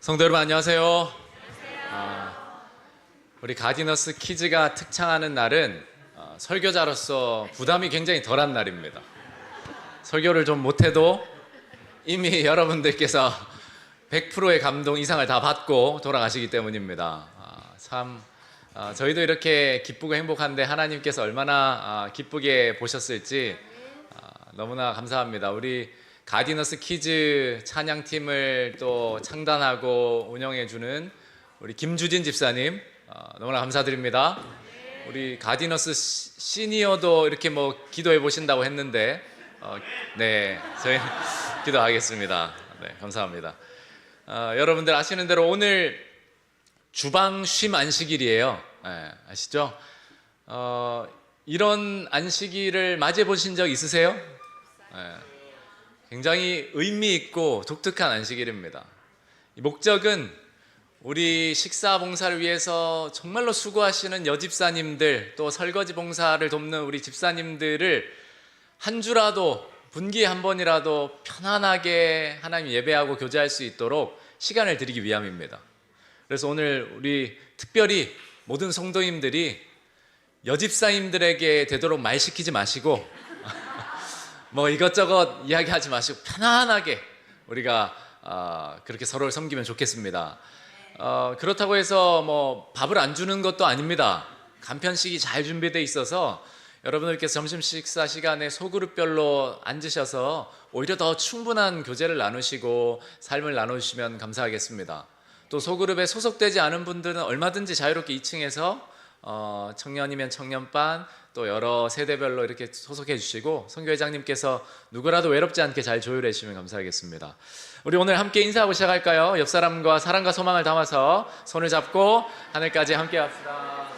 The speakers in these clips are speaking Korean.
성도 여러분 안녕하세요. 우리 가디너스 키즈가 특창하는 날은 설교자로서 부담이 굉장히 덜한 날입니다. 설교를 좀 못해도 이미 여러분들께서 100%의 감동 이상을 다 받고 돌아가시기 때문입니다. 저희도 이렇게 기쁘고 행복한데 하나님께서 얼마나 기쁘게 보셨을지 너무나 감사합니다. 우리 가디너스 키즈 찬양팀을 또 창단하고 운영해주는 우리 김주진 집사님 너무나 감사드립니다. 우리 가디너스 시니어도 이렇게 기도해 보신다고 했는데 네, 저희 기도하겠습니다. 네, 감사합니다. 여러분들 아시는 대로 오늘 주방 쉼 안식일이에요. 네, 아시죠? 이런 안식일을 맞이해 보신 적 있으세요? 네, 굉장히 의미 있고 독특한 안식일입니다. 이 목적은 우리 식사 봉사를 위해서 정말로 수고하시는 여집사님들, 또 설거지 봉사를 돕는 우리 집사님들을 한 주라도, 분기에 한 번이라도 편안하게 하나님 예배하고 교제할 수 있도록 시간을 드리기 위함입니다. 그래서 오늘 우리 특별히 모든 성도님들이 여집사님들에게 되도록 말 시키지 마시고 이것저것 이야기하지 마시고 편안하게 우리가 그렇게 서로를 섬기면 좋겠습니다. 그렇다고 해서 밥을 안 주는 것도 아닙니다. 간편식이 잘 준비되어 있어서 여러분들께서 점심 식사 시간에 소그룹별로 앉으셔서 오히려 더 충분한 교제를 나누시고 삶을 나누시면 감사하겠습니다. 또 소그룹에 소속되지 않은 분들은 얼마든지 자유롭게 2층에서 청년이면 청년반, 또 여러 세대별로 이렇게 소속해 주시고 선교회장님께서 누구라도 외롭지 않게 잘 조율해 주시면 감사하겠습니다. 우리 오늘 함께 인사하고 시작할까요? 옆 사람과 사랑과 소망을 담아서 손을 잡고 하늘까지 함께 합시다.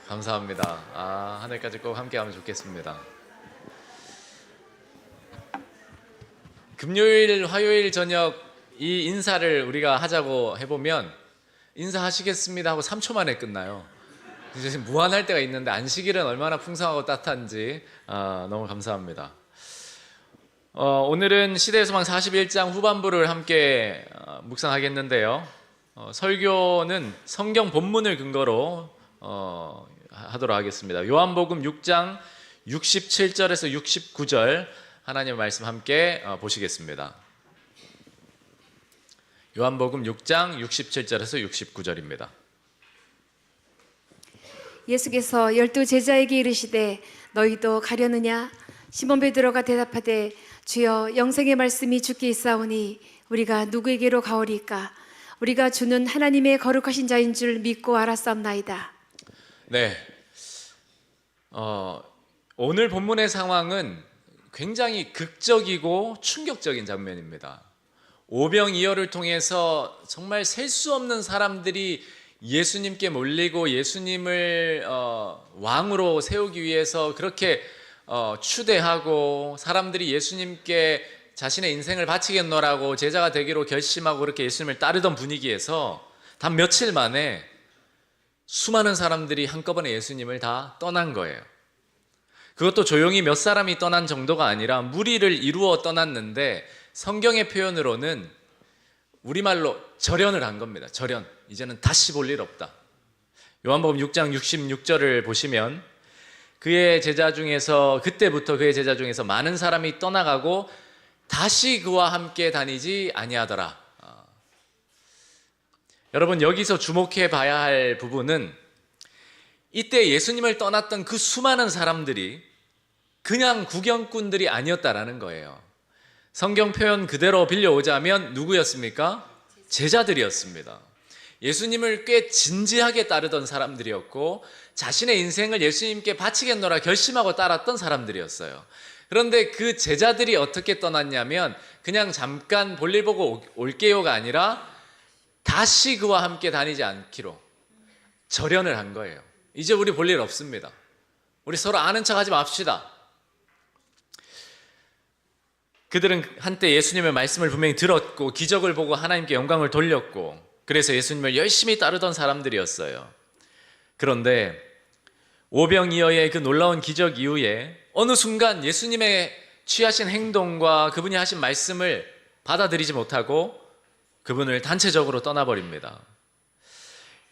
감사합니다. 하늘까지 꼭 함께 하면 좋겠습니다. 금요일, 화요일 저녁 이 인사를 우리가 하자고 해보면 인사하시겠습니다 하고 3초 만에 끝나요. 이제 무한할 때가 있는데 안식일은 얼마나 풍성하고 따뜻한지 너무 감사합니다. 오늘은 시대의 소망 41장 후반부를 함께 묵상하겠는데요. 설교는 성경 본문을 근거로 하도록 하겠습니다. 요한복음 6장 67절에서 69절 하나님의 말씀 함께 보시겠습니다. 요한복음 6장 67절에서 69절입니다. 예수께서 12 제자에게 이르시되 너희도 가려느냐? 시몬 베드로가 대답하되 주여 영생의 말씀이 주께 있사오니 우리가 누구에게로 가오리까? 우리가 주는 하나님의 거룩하신 자인 줄 믿고 알았사옵나이다. 네, 오늘 본문의 상황은 굉장히 극적이고 충격적인 장면입니다. 오병이어를 통해서 정말 셀 수 없는 사람들이 예수님께 몰리고 예수님을 왕으로 세우기 위해서 그렇게 추대하고 사람들이 예수님께 자신의 인생을 바치겠노라고 제자가 되기로 결심하고 그렇게 예수님을 따르던 분위기에서 단 며칠 만에 수많은 사람들이 한꺼번에 예수님을 다 떠난 거예요. 그것도 조용히 몇 사람이 떠난 정도가 아니라 무리를 이루어 떠났는데 성경의 표현으로는 우리말로 절연을 한 겁니다. 절연. 이제는 다시 볼 일 없다. 요한복음 6장 66절을 보시면 그때부터 그의 제자 중에서 많은 사람이 떠나가고 다시 그와 함께 다니지 아니하더라. 여러분, 여기서 주목해 봐야 할 부분은 이때 예수님을 떠났던 그 수많은 사람들이 그냥 구경꾼들이 아니었다라는 거예요. 성경 표현 그대로 빌려오자면 누구였습니까? 제자들이었습니다. 예수님을 꽤 진지하게 따르던 사람들이었고 자신의 인생을 예수님께 바치겠노라 결심하고 따랐던 사람들이었어요. 그런데 그 제자들이 어떻게 떠났냐면 그냥 잠깐 볼일 보고 올게요가 아니라 다시 그와 함께 다니지 않기로 절연을 한 거예요. 이제 우리 볼 일 없습니다. 우리 서로 아는 척 하지 맙시다. 그들은 한때 예수님의 말씀을 분명히 들었고 기적을 보고 하나님께 영광을 돌렸고 그래서 예수님을 열심히 따르던 사람들이었어요. 그런데 오병이어의 그 놀라운 기적 이후에 어느 순간 예수님의 취하신 행동과 그분이 하신 말씀을 받아들이지 못하고 그분을 단체적으로 떠나버립니다.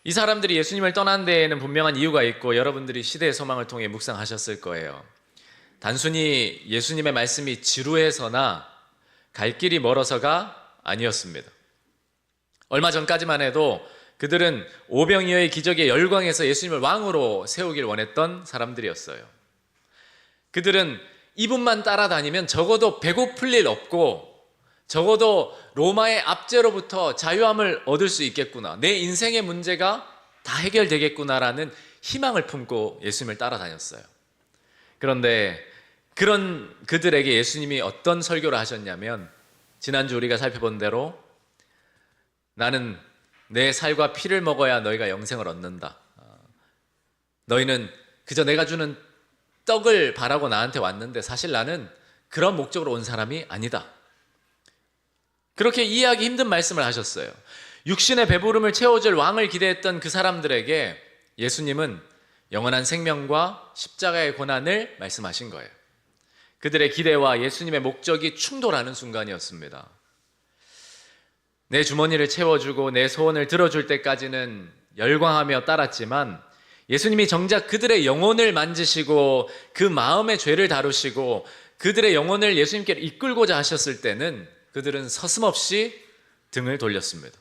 이 사람들이 예수님을 떠난 데에는 분명한 이유가 있고 여러분들이 시대의 소망을 통해 묵상하셨을 거예요. 단순히 예수님의 말씀이 지루해서나 갈 길이 멀어서가 아니었습니다. 얼마 전까지만 해도 그들은 오병이어의 기적에 열광해서 예수님을 왕으로 세우길 원했던 사람들이었어요. 그들은 이분만 따라다니면 적어도 배고플 일 없고 적어도 로마의 압제로부터 자유함을 얻을 수 있겠구나, 내 인생의 문제가 다 해결되겠구나라는 희망을 품고 예수님을 따라다녔어요. 그런데 그런 그들에게 예수님이 어떤 설교를 하셨냐면, 지난주 우리가 살펴본 대로 나는 내 살과 피를 먹어야 너희가 영생을 얻는다. 너희는 그저 내가 주는 떡을 바라고 나한테 왔는데 사실 나는 그런 목적으로 온 사람이 아니다. 그렇게 이해하기 힘든 말씀을 하셨어요. 육신의 배부름을 채워줄 왕을 기대했던 그 사람들에게 예수님은 영원한 생명과 십자가의 고난을 말씀하신 거예요. 그들의 기대와 예수님의 목적이 충돌하는 순간이었습니다. 내 주머니를 채워주고 내 소원을 들어줄 때까지는 열광하며 따랐지만 예수님이 정작 그들의 영혼을 만지시고 그 마음의 죄를 다루시고 그들의 영혼을 예수님께 이끌고자 하셨을 때는 그들은 서슴없이 등을 돌렸습니다.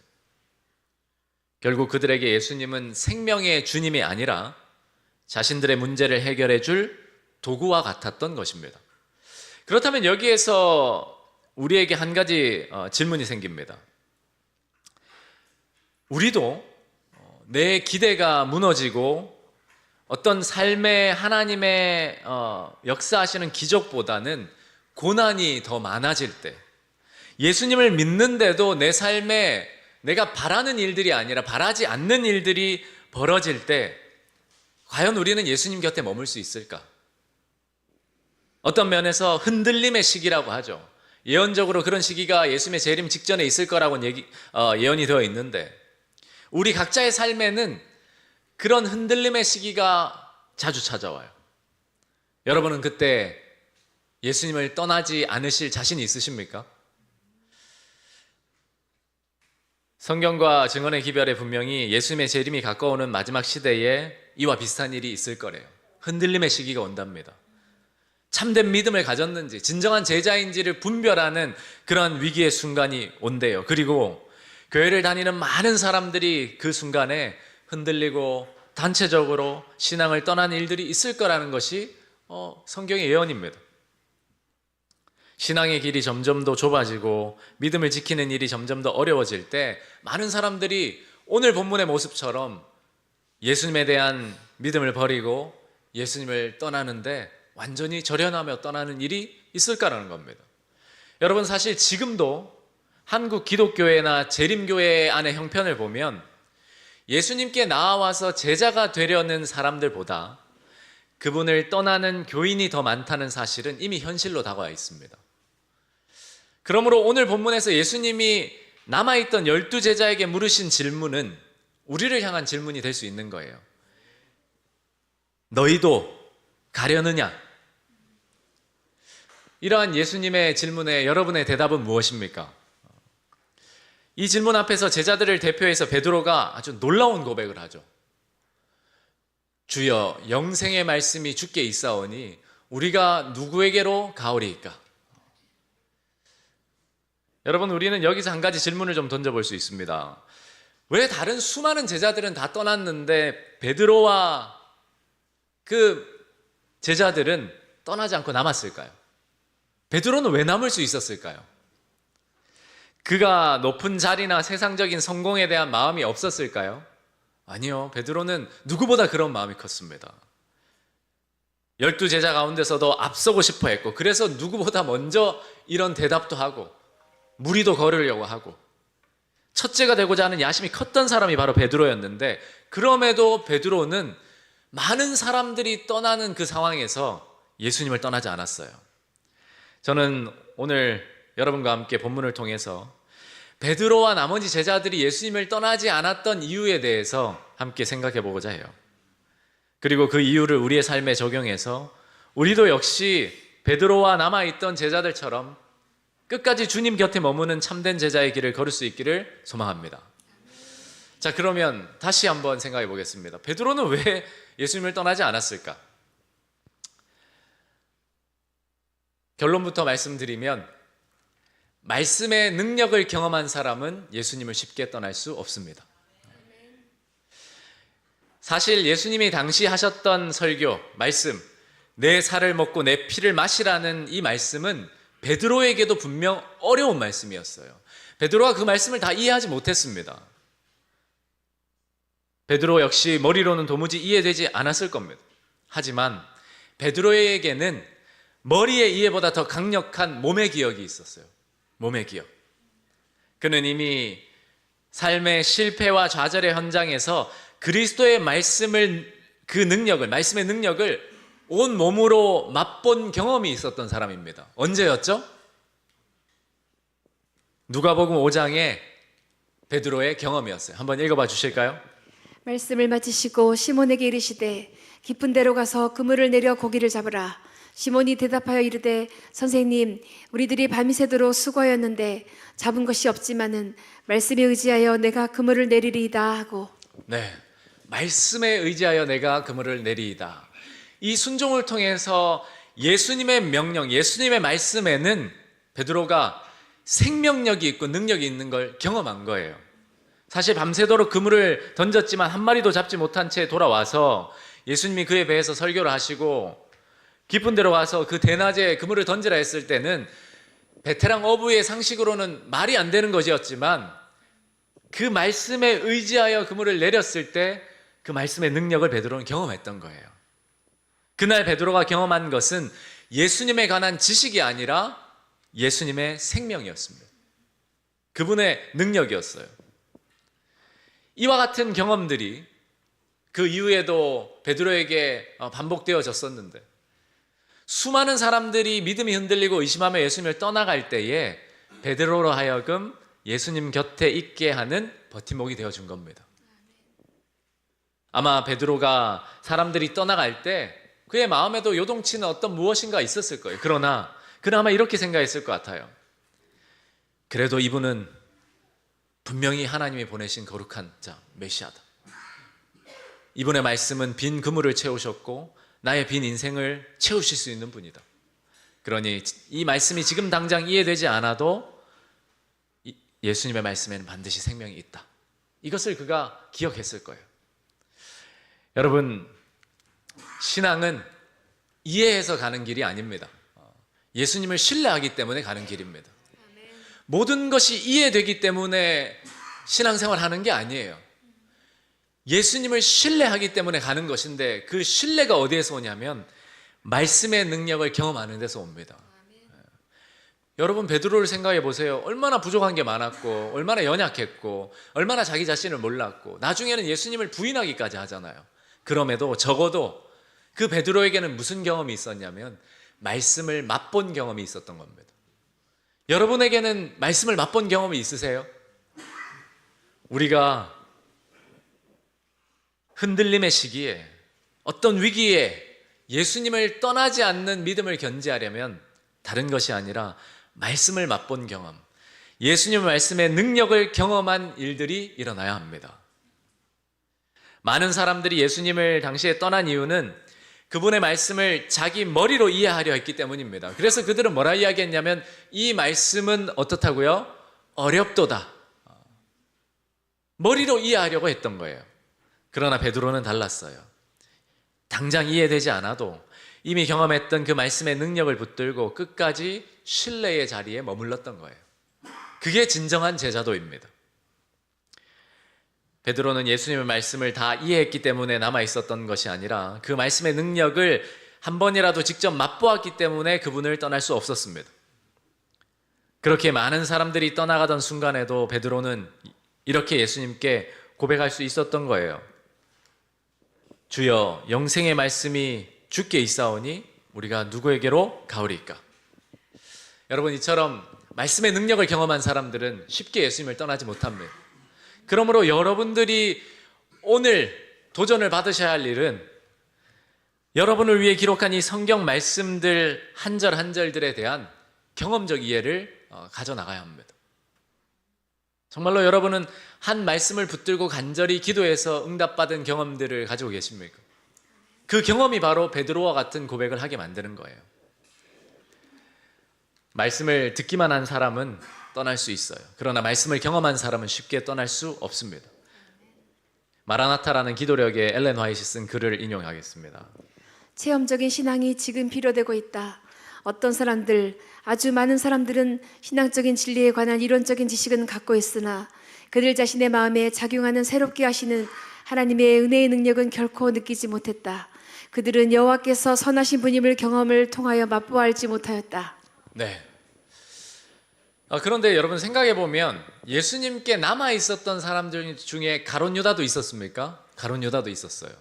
결국 그들에게 예수님은 생명의 주님이 아니라 자신들의 문제를 해결해 줄 도구와 같았던 것입니다. 그렇다면 여기에서 우리에게 한 가지 질문이 생깁니다. 우리도 내 기대가 무너지고 어떤 삶에 하나님의 역사하시는 기적보다는 고난이 더 많아질 때, 예수님을 믿는데도 내 삶에 내가 바라는 일들이 아니라 바라지 않는 일들이 벌어질 때 과연 우리는 예수님 곁에 머물 수 있을까? 어떤 면에서 흔들림의 시기라고 하죠. 예언적으로 그런 시기가 예수님의 재림 직전에 있을 거라고 예언이 되어 있는데 우리 각자의 삶에는 그런 흔들림의 시기가 자주 찾아와요. 여러분은 그때 예수님을 떠나지 않으실 자신이 있으십니까? 성경과 증언의 기별에 분명히 예수님의 재림이 가까우는 마지막 시대에 이와 비슷한 일이 있을 거래요. 흔들림의 시기가 온답니다. 참된 믿음을 가졌는지 진정한 제자인지를 분별하는 그러한 위기의 순간이 온대요. 그리고 교회를 다니는 많은 사람들이 그 순간에 흔들리고 단체적으로 신앙을 떠나는 일들이 있을 거라는 것이 성경의 예언입니다. 신앙의 길이 점점 더 좁아지고 믿음을 지키는 일이 점점 더 어려워질 때 많은 사람들이 오늘 본문의 모습처럼 예수님에 대한 믿음을 버리고 예수님을 떠나는데 완전히 절연하며 떠나는 일이 있을까라는 겁니다. 여러분, 사실 지금도 한국 기독교회나 재림교회 안의 형편을 보면 예수님께 나아와서 제자가 되려는 사람들보다 그분을 떠나는 교인이 더 많다는 사실은 이미 현실로 다가와 있습니다. 그러므로 오늘 본문에서 예수님이 남아있던 12제자에게 물으신 질문은 우리를 향한 질문이 될 수 있는 거예요. 너희도 가려느냐? 이러한 예수님의 질문에 여러분의 대답은 무엇입니까? 이 질문 앞에서 제자들을 대표해서 베드로가 아주 놀라운 고백을 하죠. 주여, 영생의 말씀이 주께 있사오니 우리가 누구에게로 가오리이까? 여러분, 우리는 여기서 한 가지 질문을 좀 던져볼 수 있습니다. 왜 다른 수많은 제자들은 다 떠났는데 베드로와 그 제자들은 떠나지 않고 남았을까요? 베드로는 왜 남을 수 있었을까요? 그가 높은 자리나 세상적인 성공에 대한 마음이 없었을까요? 아니요. 베드로는 누구보다 그런 마음이 컸습니다. 12제자 가운데서도 앞서고 싶어 했고, 그래서 누구보다 먼저 이런 대답도 하고 무리도 걸으려고 하고 첫째가 되고자 하는 야심이 컸던 사람이 바로 베드로였는데, 그럼에도 베드로는 많은 사람들이 떠나는 그 상황에서 예수님을 떠나지 않았어요. 저는 오늘 여러분과 함께 본문을 통해서 베드로와 나머지 제자들이 예수님을 떠나지 않았던 이유에 대해서 함께 생각해 보고자 해요. 그리고 그 이유를 우리의 삶에 적용해서 우리도 역시 베드로와 남아있던 제자들처럼 끝까지 주님 곁에 머무는 참된 제자의 길을 걸을 수 있기를 소망합니다. 자, 그러면 다시 한번 생각해 보겠습니다. 베드로는 왜 예수님을 떠나지 않았을까? 결론부터 말씀드리면 말씀의 능력을 경험한 사람은 예수님을 쉽게 떠날 수 없습니다. 사실 예수님이 당시 하셨던 설교, 말씀, 내 살을 먹고 내 피를 마시라는 이 말씀은 베드로에게도 분명 어려운 말씀이었어요. 베드로가 그 말씀을 다 이해하지 못했습니다. 베드로 역시 머리로는 도무지 이해되지 않았을 겁니다. 하지만 베드로에게는 머리의 이해보다 더 강력한 몸의 기억이 있었어요. 몸의 기억. 그는 이미 삶의 실패와 좌절의 현장에서 그리스도의 말씀을, 그 능력을, 말씀의 능력을 온 몸으로 맛본 경험이 있었던 사람입니다. 언제였죠? 누가복음 5장의 베드로의 경험이었어요. 한번 읽어봐 주실까요? 말씀을 마치시고 시몬에게 이르시되 깊은 데로 가서 그물을 내려 고기를 잡으라. 시몬이 대답하여 이르되 선생님, 우리들이 밤이 새도록 수고하였는데 잡은 것이 없지만은 말씀에 의지하여 내가 그물을 내리리이다 하고. 네, 말씀에 의지하여 내가 그물을 내리이다. 이 순종을 통해서 예수님의 명령, 예수님의 말씀에는 베드로가 생명력이 있고 능력이 있는 걸 경험한 거예요. 사실 밤새도록 그물을 던졌지만 한 마리도 잡지 못한 채 돌아와서 예수님이 그에 대해서 설교를 하시고 깊은 데로 가서 그 대낮에 그물을 던지라 했을 때는 베테랑 어부의 상식으로는 말이 안 되는 것이었지만 그 말씀에 의지하여 그물을 내렸을 때 그 말씀의 능력을 베드로는 경험했던 거예요. 그날 베드로가 경험한 것은 예수님에 관한 지식이 아니라 예수님의 생명이었습니다. 그분의 능력이었어요. 이와 같은 경험들이 그 이후에도 베드로에게 반복되어졌었는데 수많은 사람들이 믿음이 흔들리고 의심하며 예수님을 떠나갈 때에 베드로로 하여금 예수님 곁에 있게 하는 버팀목이 되어준 겁니다. 아마 베드로가 사람들이 떠나갈 때 그의 마음에도 요동치는 어떤 무엇인가 있었을 거예요. 그러나 그는 아마 이렇게 생각했을 것 같아요. 그래도 이분은 분명히 하나님이 보내신 거룩한 자, 메시아다. 이분의 말씀은 빈 그물을 채우셨고 나의 빈 인생을 채우실 수 있는 분이다. 그러니 이 말씀이 지금 당장 이해되지 않아도 예수님의 말씀에는 반드시 생명이 있다. 이것을 그가 기억했을 거예요. 여러분, 신앙은 이해해서 가는 길이 아닙니다. 예수님을 신뢰하기 때문에 가는 길입니다. 모든 것이 이해되기 때문에 신앙생활 하는 게 아니에요. 예수님을 신뢰하기 때문에 가는 것인데 그 신뢰가 어디에서 오냐면 말씀의 능력을 경험하는 데서 옵니다. 여러분, 베드로를 생각해 보세요. 얼마나 부족한 게 많았고 얼마나 연약했고 얼마나 자기 자신을 몰랐고 나중에는 예수님을 부인하기까지 하잖아요. 그럼에도 적어도 그 베드로에게는 무슨 경험이 있었냐면 말씀을 맛본 경험이 있었던 겁니다. 여러분에게는 말씀을 맛본 경험이 있으세요? 우리가 흔들림의 시기에 어떤 위기에 예수님을 떠나지 않는 믿음을 견지하려면 다른 것이 아니라 말씀을 맛본 경험, 예수님의 말씀의 능력을 경험한 일들이 일어나야 합니다. 많은 사람들이 예수님을 당시에 떠난 이유는 그분의 말씀을 자기 머리로 이해하려 했기 때문입니다. 그래서 그들은 뭐라 이야기했냐면 이 말씀은 어떻다고요? 어렵도다. 머리로 이해하려고 했던 거예요. 그러나 베드로는 달랐어요. 당장 이해되지 않아도 이미 경험했던 그 말씀의 능력을 붙들고 끝까지 신뢰의 자리에 머물렀던 거예요. 그게 진정한 제자도입니다. 베드로는 예수님의 말씀을 다 이해했기 때문에 남아있었던 것이 아니라 그 말씀의 능력을 한 번이라도 직접 맛보았기 때문에 그분을 떠날 수 없었습니다. 그렇게 많은 사람들이 떠나가던 순간에도 베드로는 이렇게 예수님께 고백할 수 있었던 거예요. 주여, 영생의 말씀이 주께 있사오니 우리가 누구에게로 가오리까? 여러분, 이처럼 말씀의 능력을 경험한 사람들은 쉽게 예수님을 떠나지 못합니다. 그러므로 여러분들이 오늘 도전을 받으셔야 할 일은 여러분을 위해 기록한 이 성경 말씀들 한 절 한 절들에 대한 경험적 이해를 가져나가야 합니다. 정말로 여러분은 한 말씀을 붙들고 간절히 기도해서 응답받은 경험들을 가지고 계십니까? 그 경험이 바로 베드로와 같은 고백을 하게 만드는 거예요. 말씀을 듣기만 한 사람은 떠날 수 있어요. 그러나 말씀을 경험한 사람은 쉽게 떠날 수 없습니다. 마라나타라는 기도력의 엘렌 화이트 쓴 글을 인용하겠습니다. 체험적인 신앙이 지금 필요되고 있다. 어떤 사람들, 아주 많은 사람들은 신앙적인 진리에 관한 이론적인 지식은 갖고 있으나 그들 자신의 마음에 작용하는 새롭게 하시는 하나님의 은혜의 능력은 결코 느끼지 못했다. 그들은 여호와께서 선하신 분임을 경험을 통하여 맛보알지 못하였다. 네. 그런데 여러분 생각해 보면 예수님께 남아 있었던 사람들 중에 가룟 유다도 있었습니까? 가룟 유다도 있었어요.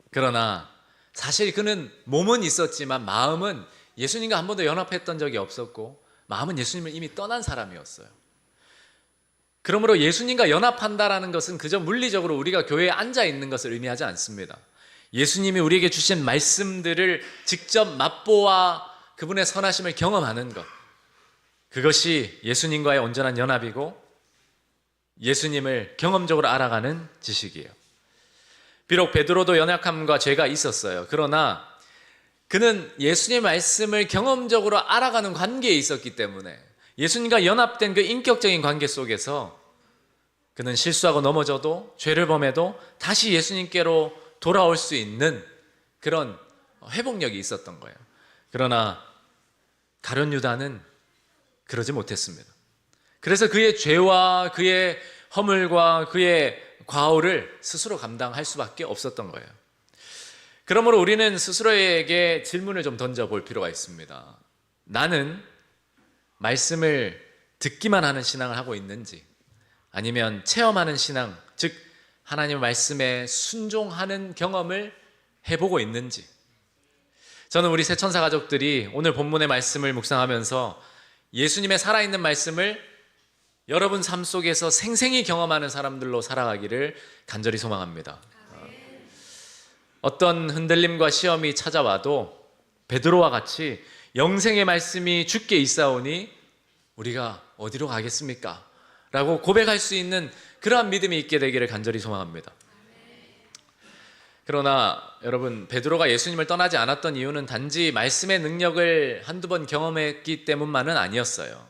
그러나 사실 그는 몸은 있었지만 마음은 예수님과 한 번도 연합했던 적이 없었고 마음은 예수님을 이미 떠난 사람이었어요. 그러므로 예수님과 연합한다라는 것은 그저 물리적으로 우리가 교회에 앉아 있는 것을 의미하지 않습니다. 예수님이 우리에게 주신 말씀들을 직접 맛보아 그분의 선하심을 경험하는 것, 그것이 예수님과의 온전한 연합이고 예수님을 경험적으로 알아가는 지식이에요. 비록 베드로도 연약함과 죄가 있었어요. 그러나 그는 예수님의 말씀을 경험적으로 알아가는 관계에 있었기 때문에 예수님과 연합된 그 인격적인 관계 속에서 그는 실수하고 넘어져도 죄를 범해도 다시 예수님께로 돌아올 수 있는 그런 회복력이 있었던 거예요. 그러나 가룟 유다는 그러지 못했습니다. 그래서 그의 죄와 그의 허물과 그의 과오를 스스로 감당할 수밖에 없었던 거예요. 그러므로 우리는 스스로에게 질문을 좀 던져볼 필요가 있습니다. 나는 말씀을 듣기만 하는 신앙을 하고 있는지, 아니면 체험하는 신앙, 즉 하나님의 말씀에 순종하는 경험을 해보고 있는지. 저는 우리 새천사 가족들이 오늘 본문의 말씀을 묵상하면서 예수님의 살아있는 말씀을 여러분 삶 속에서 생생히 경험하는 사람들로 살아가기를 간절히 소망합니다. 어떤 흔들림과 시험이 찾아와도 베드로와 같이 영생의 말씀이 주께 있사오니 우리가 어디로 가겠습니까? 라고 고백할 수 있는 그러한 믿음이 있게 되기를 간절히 소망합니다. 그러나 여러분, 베드로가 예수님을 떠나지 않았던 이유는 단지 말씀의 능력을 한두 번 경험했기 때문만은 아니었어요.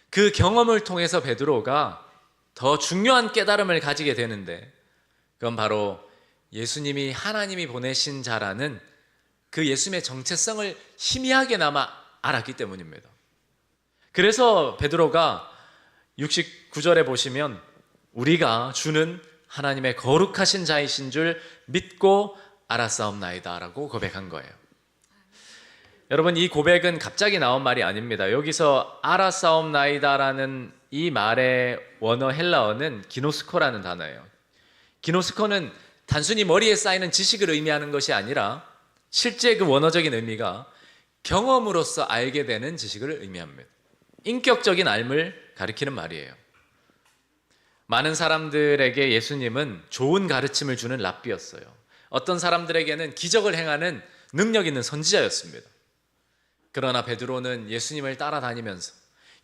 그 경험을 통해서 베드로가 더 중요한 깨달음을 가지게 되는데, 그건 바로 예수님이 하나님이 보내신 자라는 그 예수님의 정체성을 희미하게나마 알았기 때문입니다. 그래서 베드로가 69절에 보시면 우리가 주는 하나님의 거룩하신 자이신 줄 믿고 알았사옵나이다 라고 고백한 거예요. 여러분, 이 고백은 갑자기 나온 말이 아닙니다. 여기서 알았사옵나이다 라는 이 말의 원어 헬라어는 기노스코라는 단어예요. 기노스코는 단순히 머리에 쌓이는 지식을 의미하는 것이 아니라 실제 그 원어적인 의미가 경험으로서 알게 되는 지식을 의미합니다. 인격적인 알을 가리키는 말이에요. 많은 사람들에게 예수님은 좋은 가르침을 주는 랍비였어요. 어떤 사람들에게는 기적을 행하는 능력 있는 선지자였습니다. 그러나 베드로는 예수님을 따라다니면서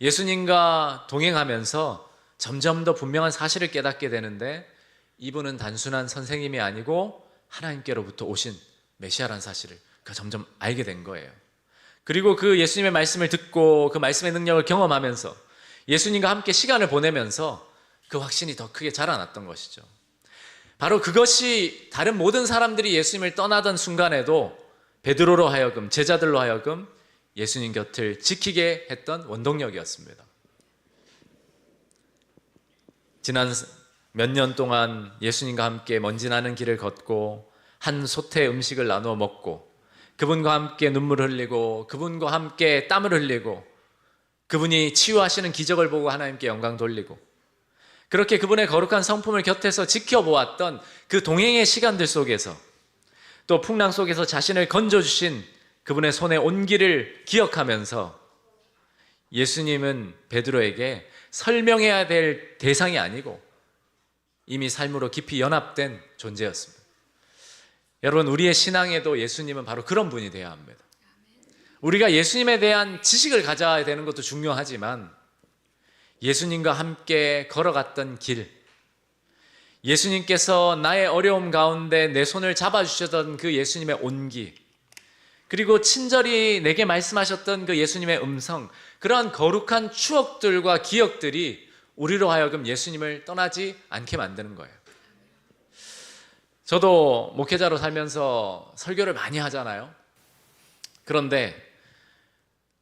예수님과 동행하면서 점점 더 분명한 사실을 깨닫게 되는데, 이분은 단순한 선생님이 아니고 하나님께로부터 오신 메시아라는 사실을 그가 점점 알게 된 거예요. 그리고 그 예수님의 말씀을 듣고 그 말씀의 능력을 경험하면서 예수님과 함께 시간을 보내면서 그 확신이 더 크게 자라났던 것이죠. 바로 그것이 다른 모든 사람들이 예수님을 떠나던 순간에도 베드로로 하여금, 제자들로 하여금 예수님 곁을 지키게 했던 원동력이었습니다. 지난 몇 년 동안 예수님과 함께 먼지 나는 길을 걷고 한 솥에 음식을 나누어 먹고 그분과 함께 눈물을 흘리고 그분과 함께 땀을 흘리고 그분이 치유하시는 기적을 보고 하나님께 영광 돌리고, 그렇게 그분의 거룩한 성품을 곁에서 지켜보았던 그 동행의 시간들 속에서, 또 풍랑 속에서 자신을 건져주신 그분의 손의 온기를 기억하면서 예수님은 베드로에게 설명해야 될 대상이 아니고 이미 삶으로 깊이 연합된 존재였습니다. 여러분, 우리의 신앙에도 예수님은 바로 그런 분이 되어야 합니다. 우리가 예수님에 대한 지식을 가져야 되는 것도 중요하지만 예수님과 함께 걸어갔던 길, 예수님께서 나의 어려움 가운데 내 손을 잡아주셨던 그 예수님의 온기, 그리고 친절히 내게 말씀하셨던 그 예수님의 음성, 그러한 거룩한 추억들과 기억들이 우리로 하여금 예수님을 떠나지 않게 만드는 거예요. 저도 목회자로 살면서 설교를 많이 하잖아요. 그런데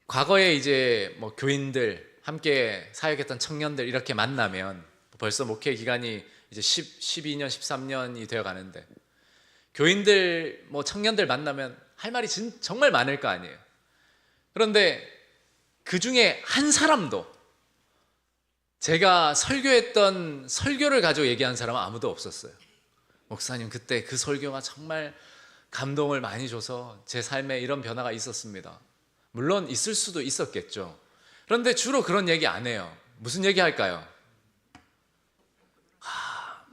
과거에 이제 뭐 교인들, 함께 사역했던 청년들 이렇게 만나면 벌써 목회 기간이 이제 12년, 13년이 되어 가는데 교인들, 뭐 청년들 만나면 할 말이 정말 많을 거 아니에요. 그런데 그 중에 한 사람도 제가 설교했던 설교를 가지고 얘기한 사람은 아무도 없었어요. 목사님, 그때 그 설교가 정말 감동을 많이 줘서 제 삶에 이런 변화가 있었습니다. 물론 있을 수도 있었겠죠. 그런데 주로 그런 얘기 안 해요. 무슨 얘기 할까요?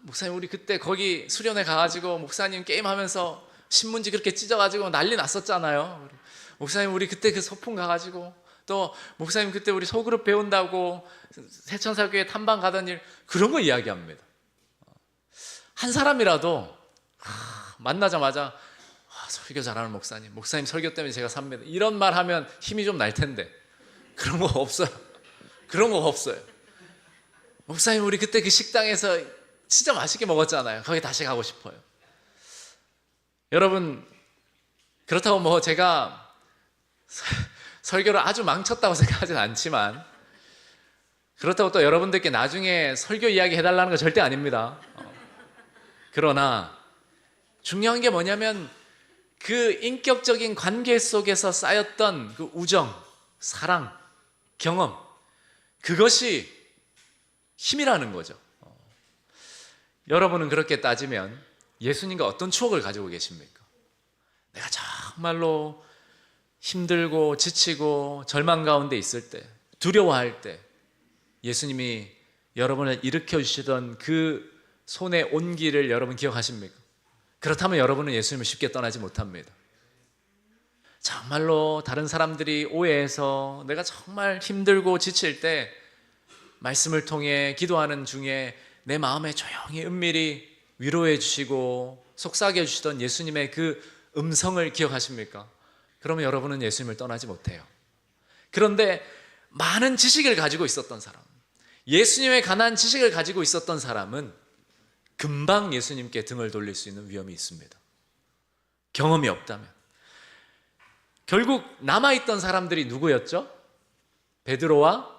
목사님, 우리 그때 거기 수련회 가가지고 목사님 게임하면서 신문지 그렇게 찢어가지고 난리 났었잖아요. 목사님, 우리 그때 그 소풍 가가지고, 또 목사님 그때 우리 소그룹 배운다고 세천사교회 탐방 가던 일, 그런 거 이야기합니다. 한 사람이라도 만나자마자 설교 잘하는 목사님 설교 때문에 제가 삽니다, 이런 말 하면 힘이 좀 날 텐데 그런 거 없어요. 그런 거 없어요. 목사님, 우리 그때 그 식당에서 진짜 맛있게 먹었잖아요. 거기 다시 가고 싶어요. 여러분, 그렇다고 뭐 제가 설교를 아주 망쳤다고 생각하진 않지만, 그렇다고 또 여러분들께 나중에 설교 이야기 해달라는 거 절대 아닙니다. 그러나 중요한 게 뭐냐면 그 인격적인 관계 속에서 쌓였던 그 우정, 사랑, 경험, 그것이 힘이라는 거죠. 여러분은 그렇게 따지면 예수님과 어떤 추억을 가지고 계십니까? 내가 정말로 힘들고 지치고 절망 가운데 있을 때, 두려워할 때 예수님이 여러분을 일으켜 주시던 그 손의 온기를 여러분 기억하십니까? 그렇다면 여러분은 예수님을 쉽게 떠나지 못합니다. 정말로 다른 사람들이 오해해서 내가 정말 힘들고 지칠 때 말씀을 통해 기도하는 중에 내 마음에 조용히 은밀히 위로해 주시고 속삭여 주시던 예수님의 그 음성을 기억하십니까? 그러면 여러분은 예수님을 떠나지 못해요. 그런데 많은 지식을 가지고 있었던 사람, 예수님에 관한 지식을 가지고 있었던 사람은 금방 예수님께 등을 돌릴 수 있는 위험이 있습니다. 경험이 없다면. 결국 남아있던 사람들이 누구였죠? 베드로와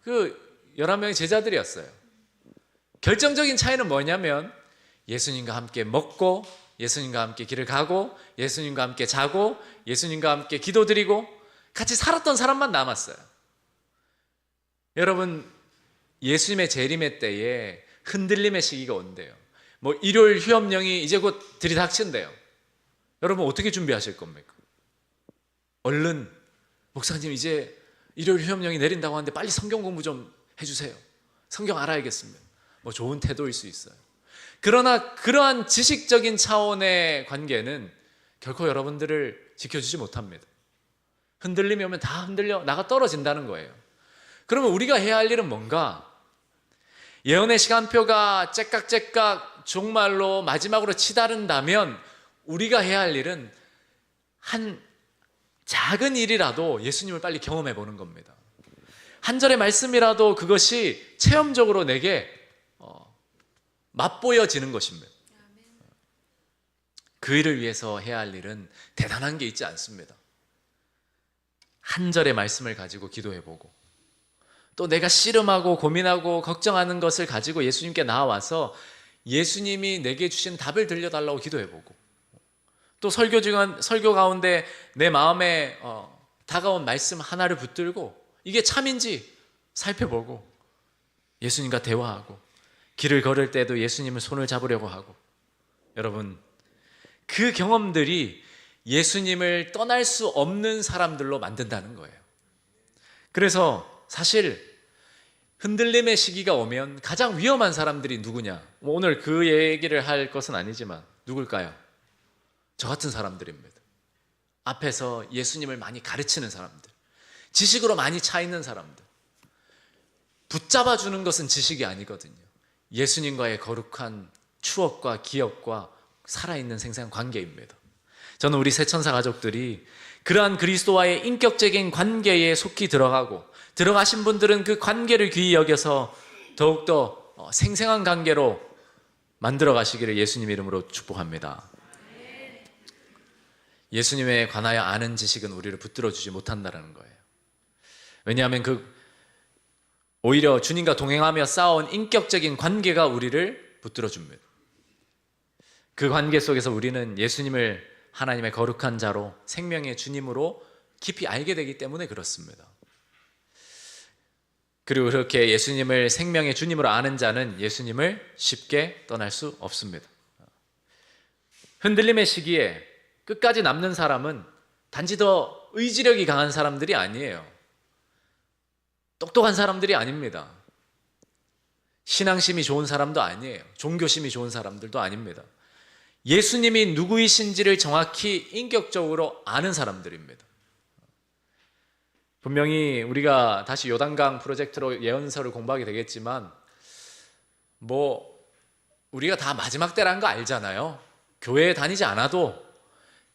그 11명의 제자들이었어요. 결정적인 차이는 뭐냐면 예수님과 함께 먹고, 예수님과 함께 길을 가고, 예수님과 함께 자고, 예수님과 함께 기도드리고 같이 살았던 사람만 남았어요. 여러분, 예수님의 재림의 때에 흔들림의 시기가 온대요. 뭐 일요일 휴업령이 이제 곧 들이닥친대요. 여러분, 어떻게 준비하실 겁니까? 얼른 목사님, 이제 일요일 휴업령이 내린다고 하는데 빨리 성경 공부 좀 해주세요. 성경 알아야겠습니다. 뭐 좋은 태도일 수 있어요. 그러나 그러한 지식적인 차원의 관계는 결코 여러분들을 지켜주지 못합니다. 흔들림이 오면 다 흔들려 나가 떨어진다는 거예요. 그러면 우리가 해야 할 일은 뭔가? 예언의 시간표가 째깍째깍 종말로 마지막으로 치달은다면 우리가 해야 할 일은 한 작은 일이라도 예수님을 빨리 경험해 보는 겁니다. 한 절의 말씀이라도 그것이 체험적으로 내게 맛보여지는 것입니다. 그 일을 위해서 해야 할 일은 대단한 게 있지 않습니다. 한 절의 말씀을 가지고 기도해보고, 또 내가 씨름하고 고민하고 걱정하는 것을 가지고 예수님께 나와서 예수님이 내게 주신 답을 들려달라고 기도해보고, 또 설교 가운데 내 마음에 다가온 말씀 하나를 붙들고 이게 참인지 살펴보고 예수님과 대화하고, 길을 걸을 때도 예수님을 손을 잡으려고 하고, 여러분, 그 경험들이 예수님을 떠날 수 없는 사람들로 만든다는 거예요. 그래서 사실 흔들림의 시기가 오면 가장 위험한 사람들이 누구냐? 오늘 그 얘기를 할 것은 아니지만 누굴까요? 저 같은 사람들입니다. 앞에서 예수님을 많이 가르치는 사람들, 지식으로 많이 차 있는 사람들. 붙잡아 주는 것은 지식이 아니거든요. 예수님과의 거룩한 추억과 기억과 살아있는 생생한 관계입니다. 저는 우리 새천사 가족들이 그러한 그리스도와의 인격적인 관계에 속히 들어가고, 들어가신 분들은 그 관계를 귀히 여겨서 더욱더 생생한 관계로 만들어 가시기를 예수님 이름으로 축복합니다. 예수님에 관하여 아는 지식은 우리를 붙들어 주지 못한다는 거예요. 왜냐하면 오히려 주님과 동행하며 쌓아온 인격적인 관계가 우리를 붙들어 줍니다. 그 관계 속에서 우리는 예수님을 하나님의 거룩한 자로, 생명의 주님으로 깊이 알게 되기 때문에 그렇습니다. 그리고 그렇게 예수님을 생명의 주님으로 아는 자는 예수님을 쉽게 떠날 수 없습니다. 흔들림의 시기에 끝까지 남는 사람은 단지 더 의지력이 강한 사람들이 아니에요. 똑똑한 사람들이 아닙니다. 신앙심이 좋은 사람도 아니에요. 종교심이 좋은 사람들도 아닙니다. 예수님이 누구이신지를 정확히 인격적으로 아는 사람들입니다. 분명히 우리가 다시 요단강 프로젝트로 예언서를 공부하게 되겠지만, 우리가 다 마지막 때라는 거 알잖아요. 교회에 다니지 않아도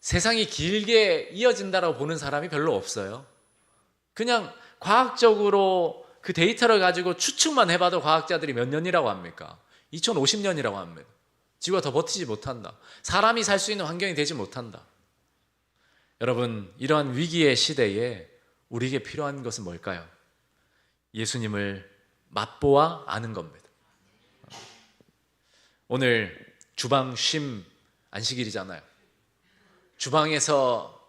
세상이 길게 이어진다라고 보는 사람이 별로 없어요. 그냥 과학적으로 그 데이터를 가지고 추측만 해봐도 과학자들이 몇 년이라고 합니까? 2050년이라고 합니다. 지구가 더 버티지 못한다. 사람이 살 수 있는 환경이 되지 못한다. 여러분, 이러한 위기의 시대에 우리에게 필요한 것은 뭘까요? 예수님을 맛보아 아는 겁니다. 오늘 주방 쉼 안식일이잖아요. 주방에서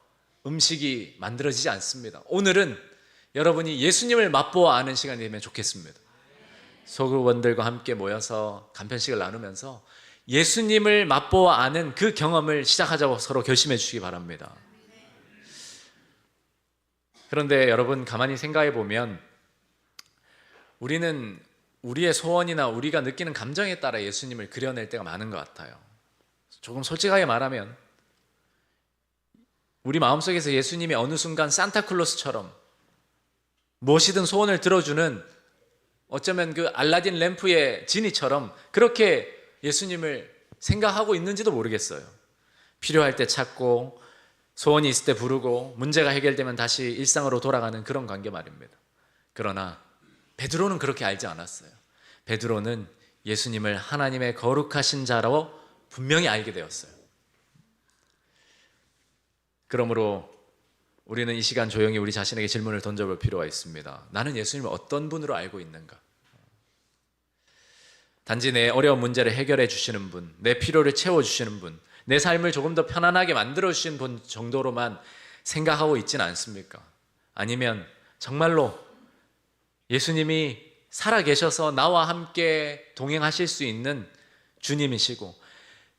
음식이 만들어지지 않습니다. 오늘은 여러분이 예수님을 맛보아 아는 시간이 되면 좋겠습니다. 소그원들과 함께 모여서 간편식을 나누면서 예수님을 맛보아 아는 그 경험을 시작하자고 서로 결심해 주시기 바랍니다. 그런데 여러분, 가만히 생각해 보면 우리는 우리의 소원이나 우리가 느끼는 감정에 따라 예수님을 그려낼 때가 많은 것 같아요. 조금 솔직하게 말하면 우리 마음속에서 예수님이 어느 순간 산타클로스처럼 무엇이든 소원을 들어주는, 어쩌면 그 알라딘 램프의 지니처럼 그렇게 예수님을 생각하고 있는지도 모르겠어요. 필요할 때 찾고 소원이 있을 때 부르고 문제가 해결되면 다시 일상으로 돌아가는 그런 관계 말입니다. 그러나 베드로는 그렇게 알지 않았어요. 베드로는 예수님을 하나님의 거룩하신 자로 분명히 알게 되었어요. 그러므로 우리는 이 시간 조용히 우리 자신에게 질문을 던져볼 필요가 있습니다. 나는 예수님을 어떤 분으로 알고 있는가? 단지 내 어려운 문제를 해결해 주시는 분, 내 필요를 채워주시는 분, 내 삶을 조금 더 편안하게 만들어주시는 분 정도로만 생각하고 있지는 않습니까? 아니면 정말로 예수님이 살아계셔서 나와 함께 동행하실 수 있는 주님이시고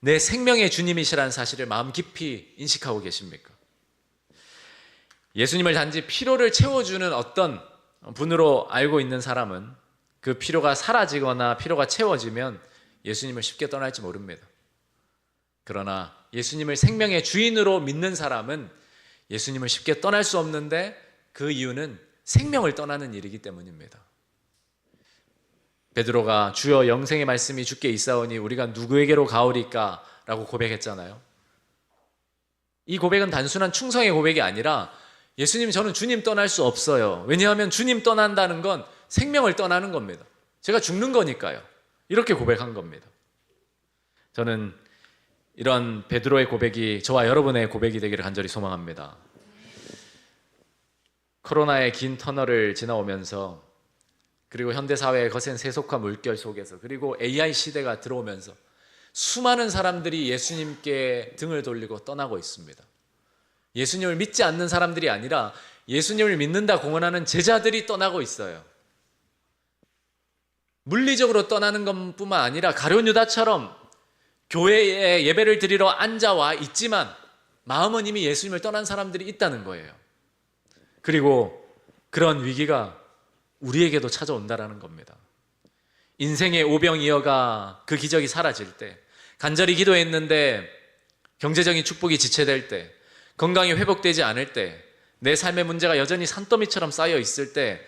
내 생명의 주님이시라는 사실을 마음 깊이 인식하고 계십니까? 예수님을 단지 피로를 채워주는 어떤 분으로 알고 있는 사람은 그 피로가 사라지거나 피로가 채워지면 예수님을 쉽게 떠날지 모릅니다. 그러나 예수님을 생명의 주인으로 믿는 사람은 예수님을 쉽게 떠날 수 없는데 그 이유는 생명을 떠나는 일이기 때문입니다. 베드로가 주여 영생의 말씀이 주께 있사오니 우리가 누구에게로 가오리까? 라고 고백했잖아요. 이 고백은 단순한 충성의 고백이 아니라 예수님, 저는 주님 떠날 수 없어요. 왜냐하면 주님 떠난다는 건 생명을 떠나는 겁니다. 제가 죽는 거니까요. 이렇게 고백한 겁니다. 저는 이런 베드로의 고백이 저와 여러분의 고백이 되기를 간절히 소망합니다. 코로나의 긴 터널을 지나오면서, 그리고 현대사회의 거센 세속화 물결 속에서, 그리고 AI 시대가 들어오면서 수많은 사람들이 예수님께 등을 돌리고 떠나고 있습니다. 예수님을 믿지 않는 사람들이 아니라 예수님을 믿는다 공언하는 제자들이 떠나고 있어요. 물리적으로 떠나는 것뿐만 아니라 가룟 유다처럼 교회에 예배를 드리러 앉아와 있지만 마음은 이미 예수님을 떠난 사람들이 있다는 거예요. 그리고 그런 위기가 우리에게도 찾아온다라는 겁니다. 인생의 오병이어가 그 기적이 사라질 때, 간절히 기도했는데 경제적인 축복이 지체될 때, 건강이 회복되지 않을 때, 내 삶의 문제가 여전히 산더미처럼 쌓여 있을 때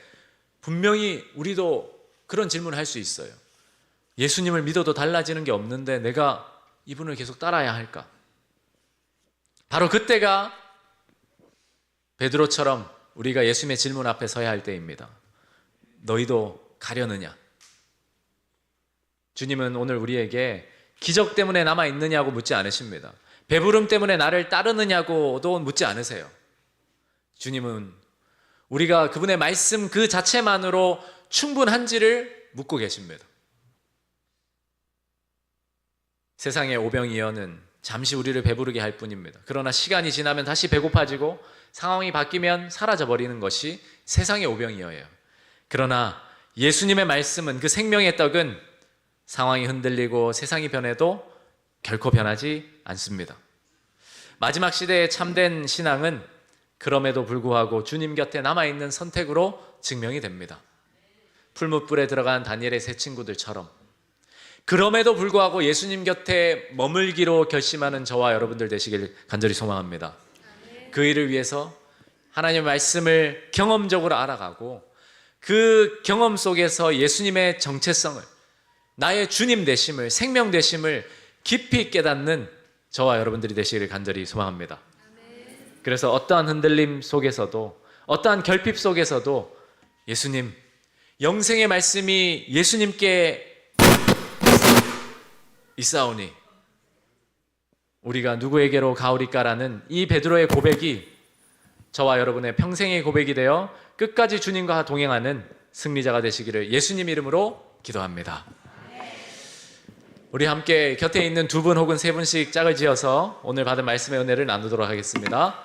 분명히 우리도 그런 질문을 할 수 있어요. 예수님을 믿어도 달라지는 게 없는데 내가 이분을 계속 따라야 할까? 바로 그때가 베드로처럼 우리가 예수님의 질문 앞에 서야 할 때입니다. 너희도 가려느냐? 주님은 오늘 우리에게 기적 때문에 남아있느냐고 묻지 않으십니다. 배부름 때문에 나를 따르느냐고도 묻지 않으세요. 주님은 우리가 그분의 말씀 그 자체만으로 충분한지를 묻고 계십니다. 세상의 오병이어는 잠시 우리를 배부르게 할 뿐입니다. 그러나 시간이 지나면 다시 배고파지고 상황이 바뀌면 사라져버리는 것이 세상의 오병이어예요. 그러나 예수님의 말씀은, 그 생명의 떡은 상황이 흔들리고 세상이 변해도 결코 변하지 않습니다. 마지막 시대의 참된 신앙은 그럼에도 불구하고 주님 곁에 남아있는 선택으로 증명이 됩니다. 풀무불에 들어간 다니엘의 세 친구들처럼 그럼에도 불구하고 예수님 곁에 머물기로 결심하는 저와 여러분들 되시길 간절히 소망합니다. 그 일을 위해서 하나님의 말씀을 경험적으로 알아가고 그 경험 속에서 예수님의 정체성을, 나의 주님 되심을, 생명 되심을 깊이 깨닫는 저와 여러분들이 되시기를 간절히 소망합니다. 그래서 어떠한 흔들림 속에서도, 어떠한 결핍 속에서도 예수님, 영생의 말씀이 예수님께 있사오니 우리가 누구에게로 가오리까라는 이 베드로의 고백이 저와 여러분의 평생의 고백이 되어 끝까지 주님과 동행하는 승리자가 되시기를 예수님 이름으로 기도합니다. 우리 함께 곁에 있는 두 분 혹은 세 분씩 짝을 지어서 오늘 받은 말씀의 은혜를 나누도록 하겠습니다.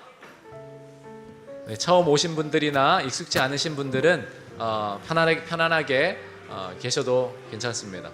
네, 처음 오신 분들이나 익숙지 않으신 분들은 편안하게 계셔도 괜찮습니다.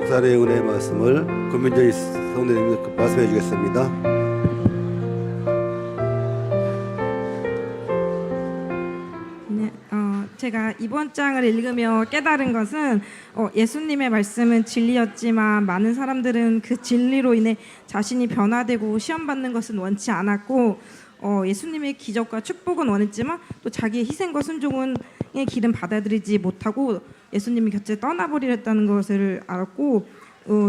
목사의 은혜의 말씀을 권민정이 성도님 말씀해 주겠습니다. 네, 제가 이번 장을 읽으며 깨달은 것은 예수님의 말씀은 진리였지만 많은 사람들은 그 진리로 인해 자신이 변화되고 시험받는 것은 원치 않았고 예수님의 기적과 축복은 원했지만 또 자기의 희생과 순종의 길은 받아들이지 못하고 예수님의 곁을 떠나버리랬다는 것을 알았고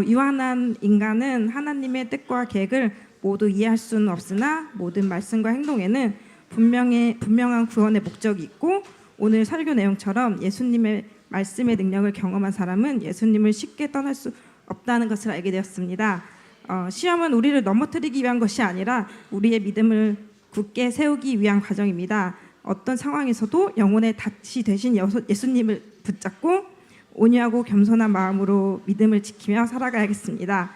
유한한 인간은 하나님의 뜻과 계획을 모두 이해할 수는 없으나 모든 말씀과 행동에는 분명한 구원의 목적이 있고 오늘 설교 내용처럼 예수님의 말씀의 능력을 경험한 사람은 예수님을 쉽게 떠날 수 없다는 것을 알게 되었습니다. 시험은 우리를 넘어뜨리기 위한 것이 아니라 우리의 믿음을 굳게 세우기 위한 과정입니다. 어떤 상황에서도 영혼의 닻이 되신 예수님을 붙잡고 온유하고 겸손한 마음으로 믿음을 지키며 살아가야겠습니다.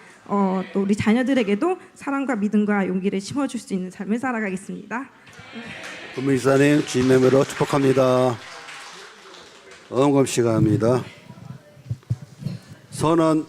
또 우리 자녀들에게도 사랑과 믿음과 용기를 심어줄 수 있는 삶을 살아가겠습니다. 권민 이사님 주님의 이름으로 축복합니다. 언금 시간입니다. 선언